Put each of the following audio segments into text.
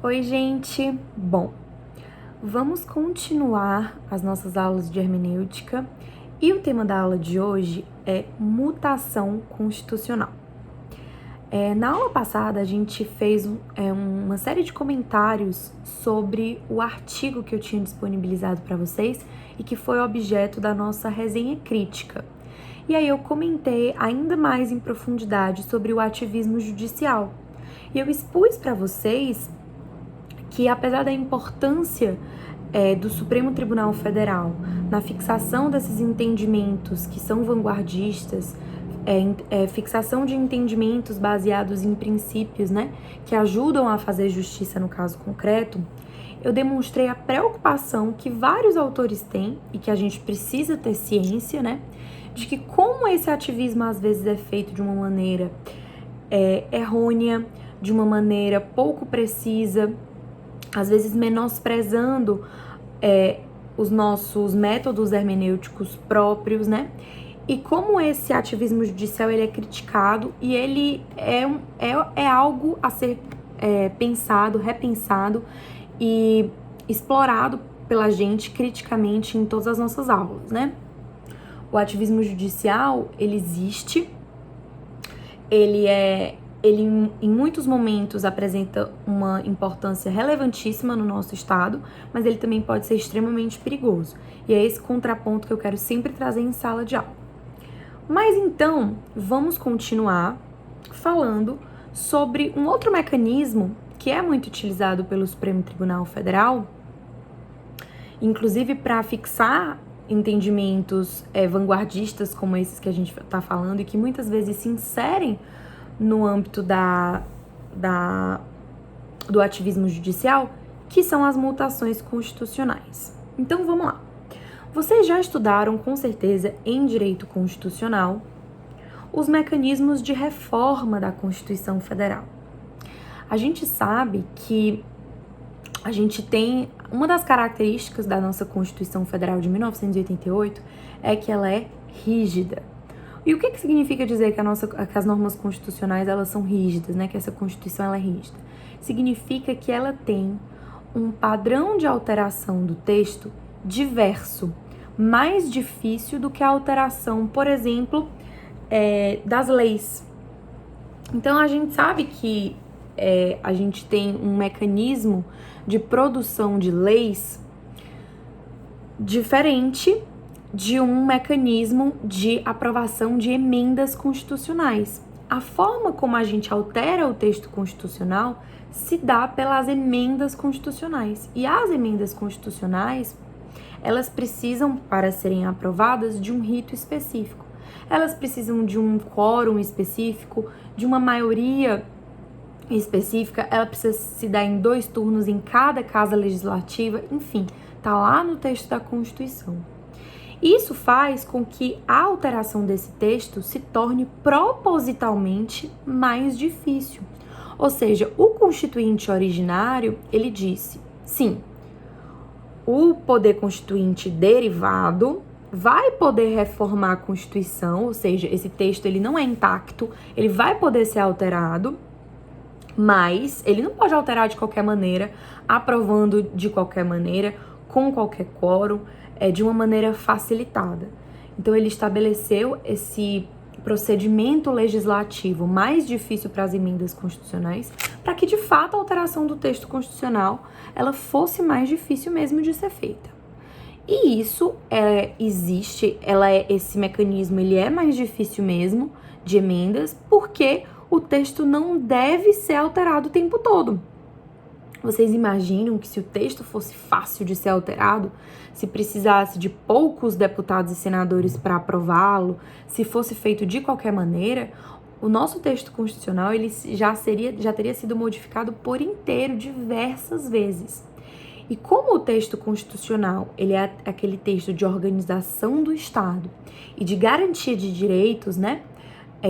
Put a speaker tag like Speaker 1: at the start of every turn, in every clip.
Speaker 1: Oi, gente! Bom, vamos continuar as nossas aulas de hermenêutica e o tema da aula de hoje é mutação constitucional. Na aula passada, a gente fez uma série de comentários sobre o artigo que eu tinha disponibilizado para vocês e que foi objeto da nossa resenha crítica. E aí eu comentei ainda mais em profundidade sobre o ativismo judicial. E eu expus para vocês que, apesar da importância do Supremo Tribunal Federal na fixação desses entendimentos que são vanguardistas, fixação de entendimentos baseados em princípios, né, que ajudam a fazer justiça no caso concreto, eu demonstrei a preocupação que vários autores têm e que a gente precisa ter ciência, né, de que como esse ativismo às vezes é feito de uma maneira errônea, de uma maneira pouco precisa, às vezes menosprezando os nossos métodos hermenêuticos próprios, né? E como esse ativismo judicial ele é criticado e ele é algo a ser pensado, repensado e explorado pela gente criticamente em todas as nossas aulas, né? O ativismo judicial, ele existe, ele em muitos momentos apresenta uma importância relevantíssima no nosso estado, mas ele também pode ser extremamente perigoso. E é esse contraponto que eu quero sempre trazer em sala de aula. Mas então, vamos continuar falando sobre um outro mecanismo que é muito utilizado pelo Supremo Tribunal Federal, inclusive para fixar entendimentos vanguardistas como esses que a gente está falando e que muitas vezes se inserem no âmbito do ativismo judicial, que são as mutações constitucionais. Então, vamos lá. Vocês já estudaram, com certeza, em direito constitucional, os mecanismos de reforma da Constituição Federal. A gente sabe que a gente tem... Uma das características da nossa Constituição Federal de 1988 é que ela é rígida. E o que significa dizer que as normas constitucionais elas são rígidas, né? Que essa Constituição ela é rígida? Significa que ela tem um padrão de alteração do texto diverso, mais difícil do que a alteração, por exemplo, das leis. Então, a gente sabe que a gente tem um mecanismo de produção de leis diferente de um mecanismo de aprovação de emendas constitucionais. A forma como a gente altera o texto constitucional se dá pelas emendas constitucionais. E as emendas constitucionais, elas precisam, para serem aprovadas, de um rito específico. Elas precisam de um quórum específico, de uma maioria específica, ela precisa se dar em 2 turnos em cada casa legislativa, enfim, tá lá no texto da Constituição. Isso faz com que a alteração desse texto se torne propositalmente mais difícil. Ou seja, o constituinte originário, ele disse, sim, o poder constituinte derivado vai poder reformar a Constituição, ou seja, esse texto ele não é intacto, ele vai poder ser alterado, mas ele não pode alterar de qualquer maneira, aprovando de qualquer maneira, com qualquer quórum, de uma maneira facilitada. Então, ele estabeleceu esse procedimento legislativo mais difícil para as emendas constitucionais, para que, de fato, a alteração do texto constitucional ela fosse mais difícil mesmo de ser feita. E isso existe, esse mecanismo ele é mais difícil mesmo de emendas, porque o texto não deve ser alterado o tempo todo. Vocês imaginam que se o texto fosse fácil de ser alterado, se precisasse de poucos deputados e senadores para aprová-lo, se fosse feito de qualquer maneira, o nosso texto constitucional ele já teria sido modificado por inteiro diversas vezes. E como o texto constitucional ele é aquele texto de organização do Estado e de garantia de direitos, né?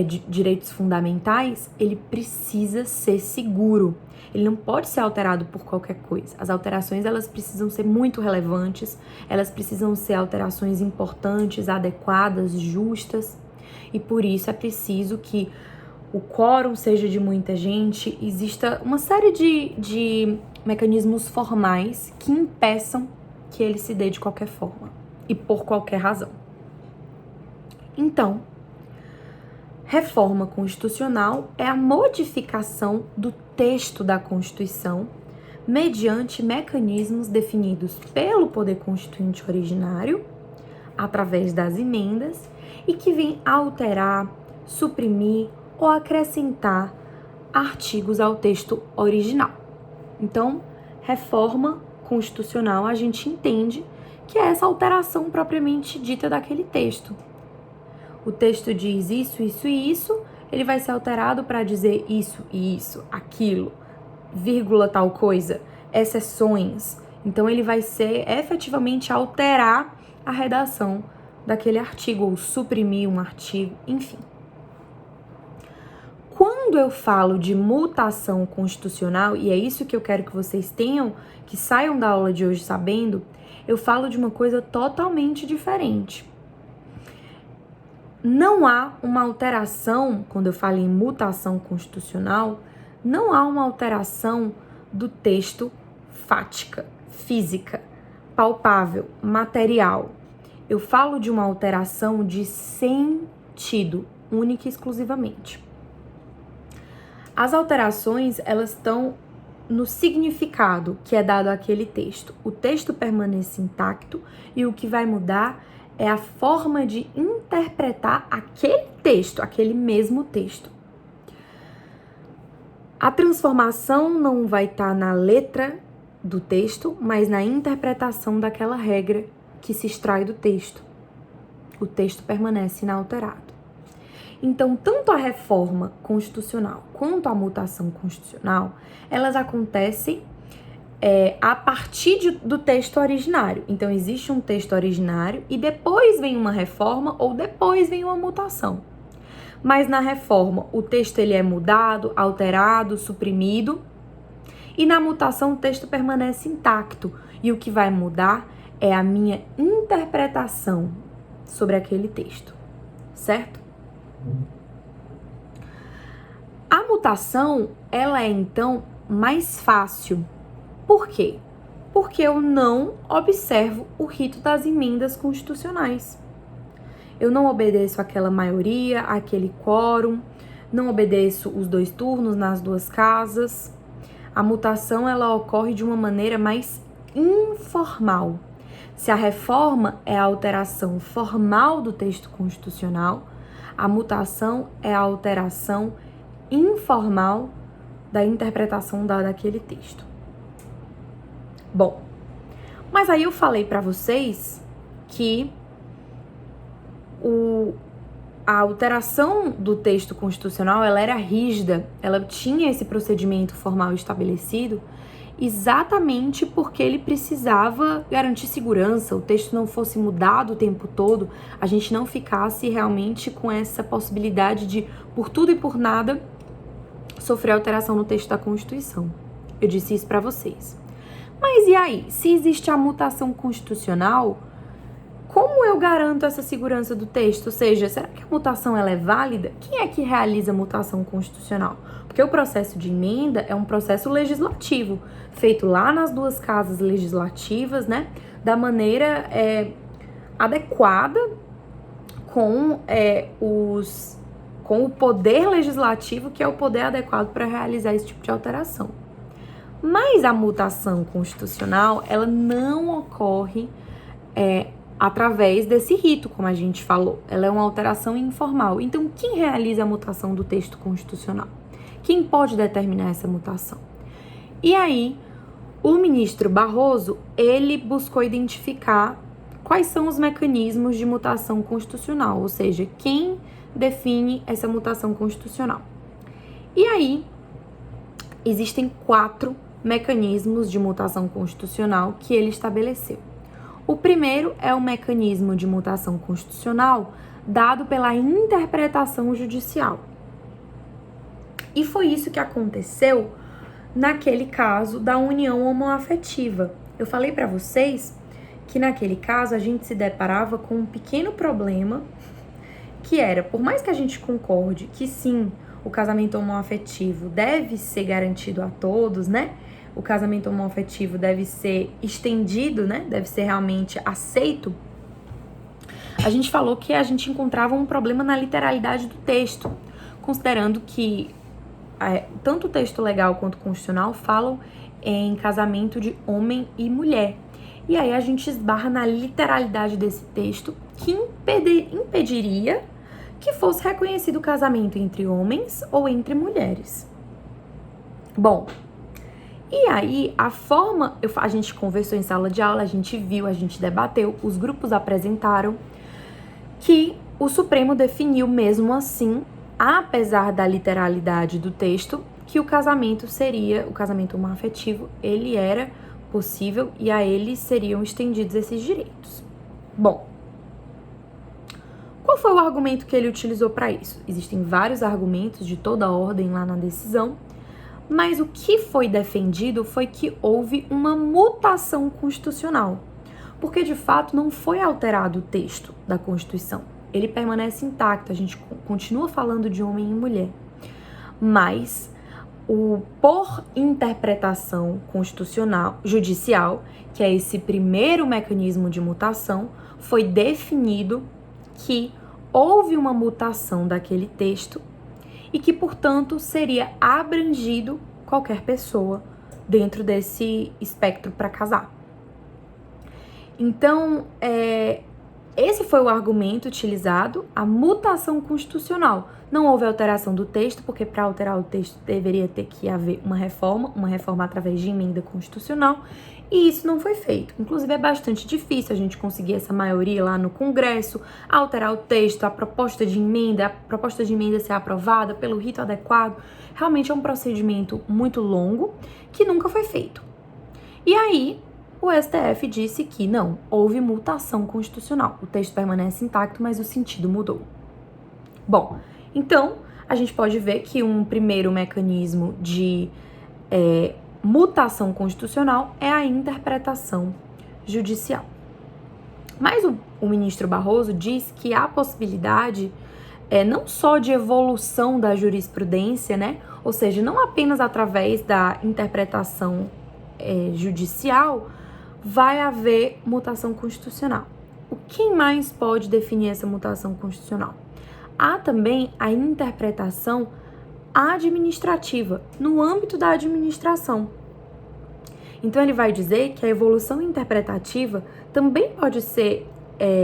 Speaker 1: De direitos fundamentais, ele precisa ser seguro. Ele não pode ser alterado por qualquer coisa. As alterações, elas precisam ser muito relevantes, elas precisam ser alterações importantes, adequadas, justas, e por isso é preciso que o quórum seja de muita gente, exista uma série de mecanismos formais que impeçam que ele se dê de qualquer forma e por qualquer razão. Então, reforma constitucional é a modificação do texto da Constituição mediante mecanismos definidos pelo Poder Constituinte originário, através das emendas, e que vem alterar, suprimir ou acrescentar artigos ao texto original. Então, reforma constitucional, a gente entende que é essa alteração propriamente dita daquele texto. O texto diz isso, isso e isso, ele vai ser alterado para dizer isso e isso, aquilo, vírgula tal coisa, exceções. Então, ele vai ser efetivamente alterar a redação daquele artigo, ou suprimir um artigo, enfim. Quando eu falo de mutação constitucional, e é isso que eu quero que vocês tenham, que saiam da aula de hoje sabendo, eu falo de uma coisa totalmente diferente. Não há uma alteração, quando eu falo em mutação constitucional, não há uma alteração do texto fática, física, palpável, material. Eu falo de uma alteração de sentido, única e exclusivamente. As alterações, elas estão no significado que é dado àquele texto. O texto permanece intacto e o que vai mudar é a forma de interpretar aquele texto, aquele mesmo texto. A transformação não vai estar na letra do texto, mas na interpretação daquela regra que se extrai do texto. O texto permanece inalterado. Então, tanto a reforma constitucional quanto a mutação constitucional, elas acontecem a partir do texto originário. Então, existe um texto originário e depois vem uma reforma ou depois vem uma mutação. Mas na reforma, o texto ele é mudado, alterado, suprimido, e na mutação o texto permanece intacto. E o que vai mudar é a minha interpretação sobre aquele texto, certo? A mutação, ela é então mais fácil. Por quê? Porque eu não observo o rito das emendas constitucionais. Eu não obedeço àquela maioria, àquele quórum, não obedeço os 2 turnos nas 2 casas. A mutação, ela ocorre de uma maneira mais informal. Se a reforma é a alteração formal do texto constitucional, a mutação é a alteração informal da interpretação daquele texto. Bom, mas aí eu falei para vocês que a alteração do texto constitucional, ela era rígida, ela tinha esse procedimento formal estabelecido exatamente porque ele precisava garantir segurança, o texto não fosse mudado o tempo todo, a gente não ficasse realmente com essa possibilidade de, por tudo e por nada, sofrer alteração no texto da Constituição. Eu disse isso para vocês. Mas e aí? Se existe a mutação constitucional, como eu garanto essa segurança do texto? Ou seja, será que a mutação ela é válida? Quem é que realiza a mutação constitucional? Porque o processo de emenda é um processo legislativo, feito lá nas 2 casas legislativas, né? Da maneira adequada com o poder legislativo, que é o poder adequado para realizar esse tipo de alteração. Mas a mutação constitucional, ela não ocorre através desse rito, como a gente falou. Ela é uma alteração informal. Então, quem realiza a mutação do texto constitucional? Quem pode determinar essa mutação? E aí, o ministro Barroso, ele buscou identificar quais são os mecanismos de mutação constitucional, ou seja, quem define essa mutação constitucional. E aí, existem 4 mecanismos de mutação constitucional que ele estabeleceu. O primeiro é o mecanismo de mutação constitucional dado pela interpretação judicial. E foi isso que aconteceu naquele caso da união homoafetiva. Eu falei para vocês que naquele caso a gente se deparava com um pequeno problema, que era, por mais que a gente concorde que sim, o casamento homoafetivo deve ser garantido a todos, né? O casamento homoafetivo deve ser estendido, né? Deve ser realmente aceito. A gente falou que a gente encontrava um problema na literalidade do texto, considerando que tanto o texto legal quanto o constitucional falam em casamento de homem e mulher. E aí a gente esbarra na literalidade desse texto, que impediria que fosse reconhecido o casamento entre homens ou entre mulheres. Bom, e aí a forma, a gente conversou em sala de aula, a gente viu, a gente debateu, os grupos apresentaram que o Supremo definiu mesmo assim, apesar da literalidade do texto, que o casamento homoafetivo, ele era possível e a ele seriam estendidos esses direitos. Bom, qual foi o argumento que ele utilizou para isso? Existem vários argumentos de toda ordem lá na decisão, mas o que foi defendido foi que houve uma mutação constitucional, porque de fato não foi alterado o texto da Constituição. Ele permanece intacto, a gente continua falando de homem e mulher, mas por interpretação constitucional, judicial, que é esse primeiro mecanismo de mutação, foi definido que houve uma mutação daquele texto e que, portanto, seria abrangido qualquer pessoa dentro desse espectro para casar. Então, esse foi o argumento utilizado, a mutação constitucional. Não houve alteração do texto, porque para alterar o texto deveria ter que haver uma reforma através de emenda constitucional, e isso não foi feito. Inclusive é bastante difícil a gente conseguir essa maioria lá no Congresso, alterar o texto, a proposta de emenda ser aprovada pelo rito adequado. Realmente é um procedimento muito longo que nunca foi feito. E aí, o STF disse que não, houve mutação constitucional. O texto permanece intacto, mas o sentido mudou. Bom, então, a gente pode ver que um primeiro mecanismo de mutação constitucional é a interpretação judicial. Mas o ministro Barroso diz que há possibilidade não só de evolução da jurisprudência, né? Ou seja, não apenas através da interpretação judicial vai haver mutação constitucional. Quem mais pode definir essa mutação constitucional? Há também a interpretação administrativa, no âmbito da administração. Então, ele vai dizer que a evolução interpretativa também pode ser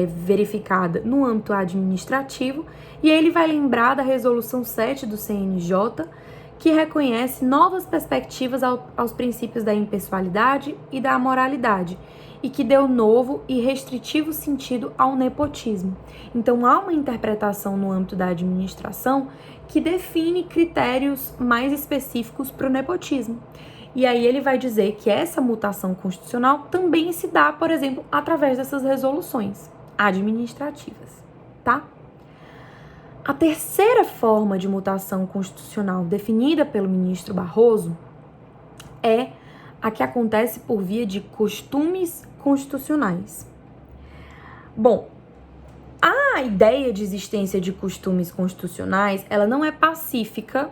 Speaker 1: verificada no âmbito administrativo, e ele vai lembrar da Resolução 7 do CNJ, que reconhece novas perspectivas aos princípios da impessoalidade e da moralidade, e que deu novo e restritivo sentido ao nepotismo. Então, há uma interpretação no âmbito da administração que define critérios mais específicos para o nepotismo. E aí ele vai dizer que essa mutação constitucional também se dá, por exemplo, através dessas resoluções administrativas, tá? A terceira forma de mutação constitucional definida pelo ministro Barroso é a que acontece por via de costumes constitucionais. Bom, a ideia de existência de costumes constitucionais, ela não é pacífica,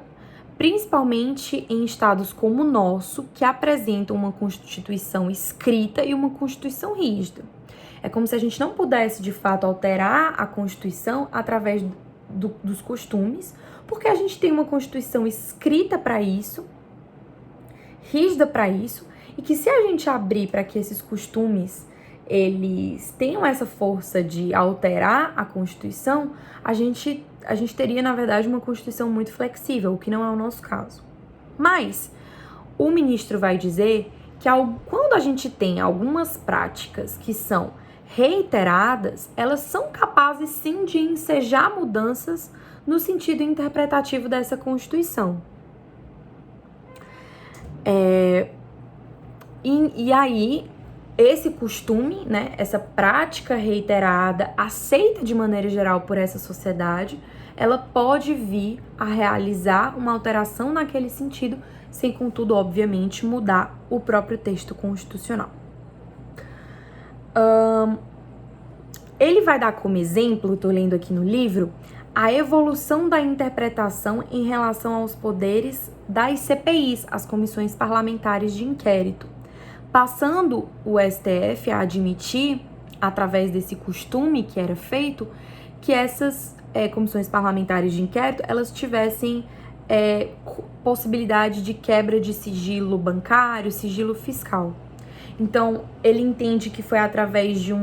Speaker 1: principalmente em estados como o nosso, que apresentam uma Constituição escrita e uma Constituição rígida. É como se a gente não pudesse, de fato, alterar a Constituição através dos costumes, porque a gente tem uma Constituição escrita para isso, rígida para isso, e que se a gente abrir para que esses costumes eles tenham essa força de alterar a Constituição, a gente teria, na verdade, uma Constituição muito flexível, o que não é o nosso caso. Mas o ministro vai dizer que quando a gente tem algumas práticas que são reiteradas, elas são capazes sim de ensejar mudanças no sentido interpretativo dessa Constituição. E aí, esse costume, né, essa prática reiterada, aceita de maneira geral por essa sociedade, ela pode vir a realizar uma alteração naquele sentido, sem, contudo, obviamente, mudar o próprio texto constitucional. Ele vai dar como exemplo, estou lendo aqui no livro, a evolução da interpretação em relação aos poderes das CPIs, as comissões parlamentares de inquérito, passando o STF a admitir, através desse costume que era feito, que essas comissões parlamentares de inquérito, elas tivessem possibilidade de quebra de sigilo bancário, sigilo fiscal. Então, ele entende que foi através de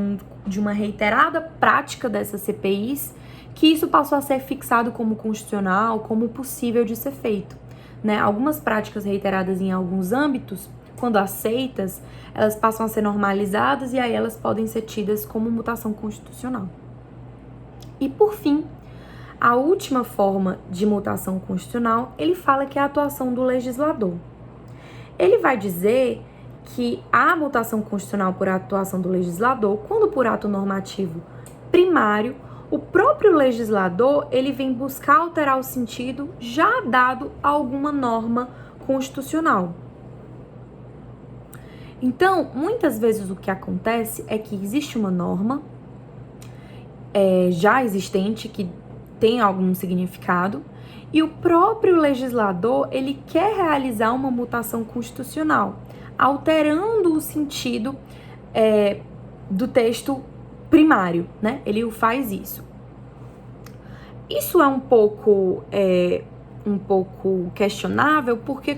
Speaker 1: uma reiterada prática dessas CPIs que isso passou a ser fixado como constitucional, como possível de ser feito, né? Algumas práticas reiteradas em alguns âmbitos, quando aceitas, elas passam a ser normalizadas e aí elas podem ser tidas como mutação constitucional. E, por fim, a última forma de mutação constitucional, ele fala que é a atuação do legislador. Ele vai dizer que a mutação constitucional por atuação do legislador, quando por ato normativo primário, o próprio legislador, ele vem buscar alterar o sentido já dado a alguma norma constitucional. Então, muitas vezes o que acontece é que existe uma norma já existente que tem algum significado e o próprio legislador, ele quer realizar uma mutação constitucional, alterando o sentido do texto primário, né? Ele faz isso. Isso é um pouco questionável, porque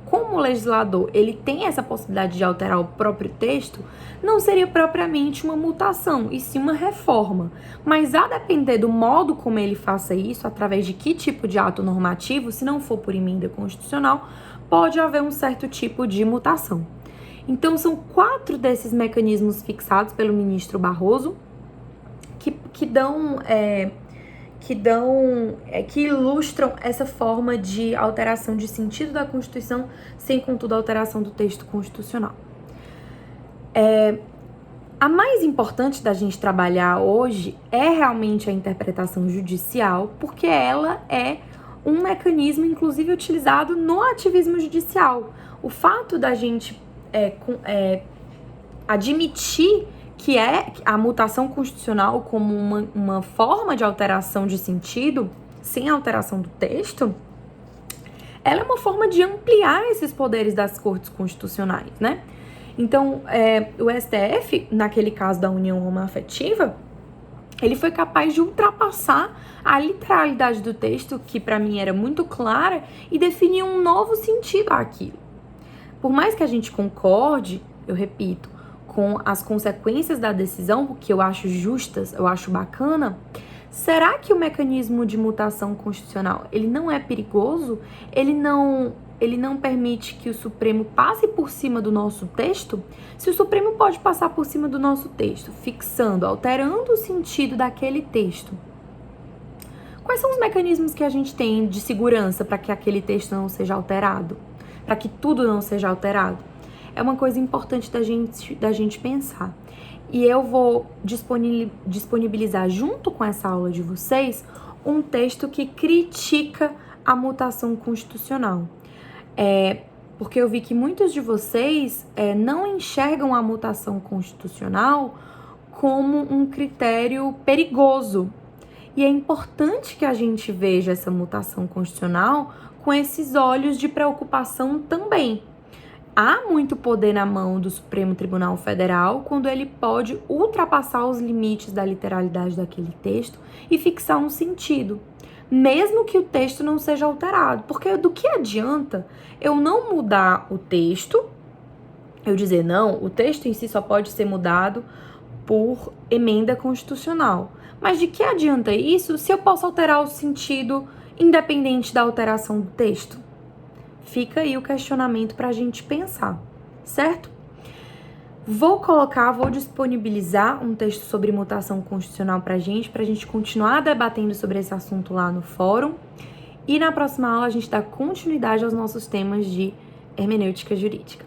Speaker 1: como o legislador ele tem essa possibilidade de alterar o próprio texto, não seria propriamente uma mutação, e sim uma reforma. Mas a depender do modo como ele faça isso, através de que tipo de ato normativo, se não for por emenda constitucional, pode haver um certo tipo de mutação. Então, são 4 desses mecanismos fixados pelo ministro Barroso que ilustram essa forma de alteração de sentido da Constituição, sem, contudo, alteração do texto constitucional. A mais importante da gente trabalhar hoje é realmente a interpretação judicial, porque ela é um mecanismo, inclusive, utilizado no ativismo judicial. O fato da gente admitir que é a mutação constitucional como uma forma de alteração de sentido, sem alteração do texto, ela é uma forma de ampliar esses poderes das cortes constitucionais, né? Então, o STF, naquele caso da união homoafetiva, ele foi capaz de ultrapassar a literalidade do texto, que para mim era muito clara, e definir um novo sentido àquilo. Por mais que a gente concorde, eu repito, com as consequências da decisão, o que eu acho justas, eu acho bacana, será que o mecanismo de mutação constitucional, ele não é perigoso? Ele não permite que o Supremo passe por cima do nosso texto? Se o Supremo pode passar por cima do nosso texto, fixando, alterando o sentido daquele texto, quais são os mecanismos que a gente tem de segurança para que aquele texto não seja alterado? Para que tudo não seja alterado? É uma coisa importante da gente pensar. E eu vou disponibilizar junto com essa aula de vocês um texto que critica a mutação constitucional. Porque eu vi que muitos de vocês não enxergam a mutação constitucional como um critério perigoso. E é importante que a gente veja essa mutação constitucional com esses olhos de preocupação também. Há muito poder na mão do Supremo Tribunal Federal quando ele pode ultrapassar os limites da literalidade daquele texto e fixar um sentido, mesmo que o texto não seja alterado. Porque do que adianta eu não mudar o texto, eu dizer, não, o texto em si só pode ser mudado por emenda constitucional. Mas de que adianta isso se eu posso alterar o sentido independente da alteração do texto? Fica aí o questionamento para a gente pensar, certo? Vou disponibilizar um texto sobre mutação constitucional para a gente continuar debatendo sobre esse assunto lá no fórum. E na próxima aula a gente dá continuidade aos nossos temas de hermenêutica jurídica.